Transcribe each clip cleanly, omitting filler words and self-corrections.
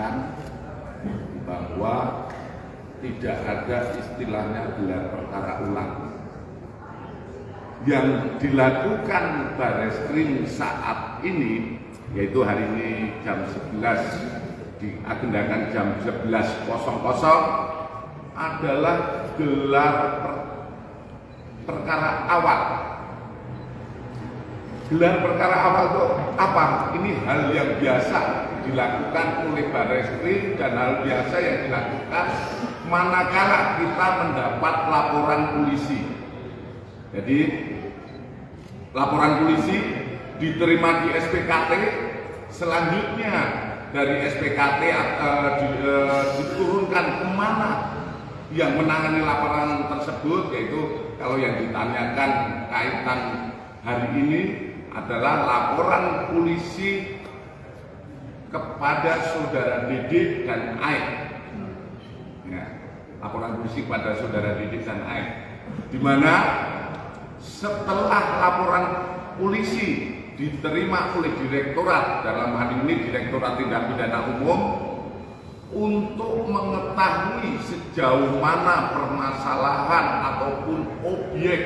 luruskan bahwa tidak ada istilahnya gelar perkara ulang. Yang dilakukan Barreskrim saat ini, yaitu hari ini jam 11, diagendakan jam 11.00, adalah gelar perkara awal. Gelar perkara awal itu apa? Ini hal yang biasa dilakukan oleh Barreskrim dan hal biasa yang dilakukan manakala kita mendapat laporan polisi. Jadi laporan polisi diterima di SPKT, selanjutnya dari SPKT diturunkan kemana yang menangani laporan tersebut, yaitu kalau yang ditanyakan kaitan hari ini adalah laporan polisi kepada saudara Didik dan Aik. Ya, laporan polisi kepada saudara Didik dan Aik, di mana setelah laporan polisi diterima oleh direktorat, dalam hal ini Direktorat Tindak Pidana Umum, untuk mengetahui sejauh mana permasalahan ataupun objek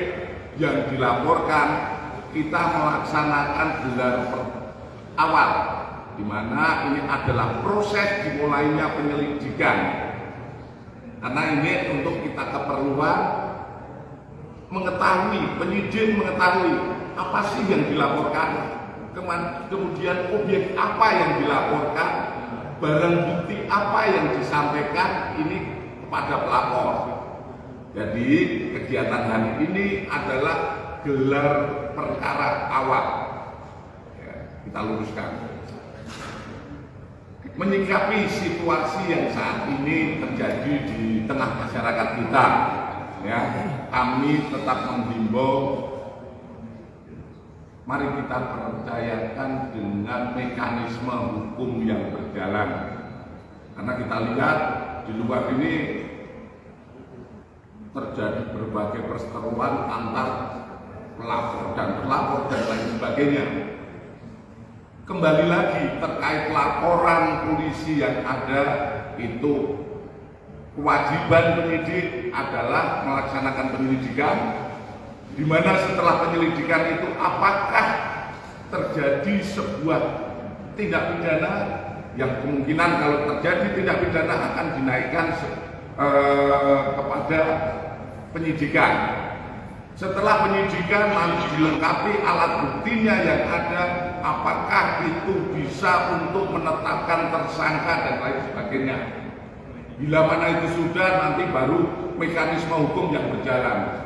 yang dilaporkan, kita melaksanakan gelar awal, di mana ini adalah proses dimulainya penyelidikan. Karena ini untuk kita keperluan mengetahui, penyidik mengetahui apa sih yang dilaporkan, kemudian objek apa yang dilaporkan, barang bukti apa yang disampaikan ini kepada pelapor. Jadi kegiatan hari ini adalah gelar perkara awal. Ya, kita luruskan. Menyikapi situasi yang saat ini terjadi di tengah masyarakat kita, ya, kami tetap menghimbau, mari kita percayakan dengan mekanisme hukum yang berjalan. Karena kita lihat di luar ini terjadi berbagai perseteruan antar pelapor dan lain sebagainya. Kembali lagi terkait laporan polisi yang ada, itu kewajiban penyidik adalah melaksanakan penyelidikan, di mana setelah penyelidikan itu apakah terjadi sebuah tindak pidana yang kemungkinan kalau terjadi tindak pidana akan dinaikkan kepada penyidikan. Setelah penyidikan nanti dilengkapi alat buktinya yang ada, apakah itu bisa untuk menetapkan tersangka dan lain sebagainya. Bila mana itu sudah, nanti baru mekanisme hukum yang berjalan.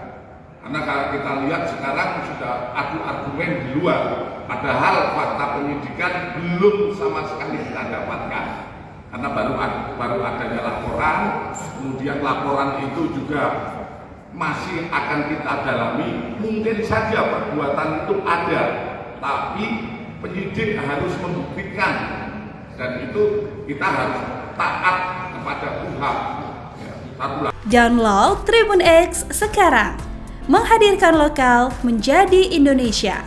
Karena kalau kita lihat sekarang sudah adu argumen di luar, padahal fakta penyidikan belum sama sekali kita dapatkan. Karena baru adanya laporan, kemudian laporan itu juga masih akan kita dalami. Mungkin saja perbuatan itu ada, tapi penyidik harus membuktikan, dan itu kita harus taat kepada KUHP. Download Tribun X sekarang, menghadirkan lokal menjadi Indonesia.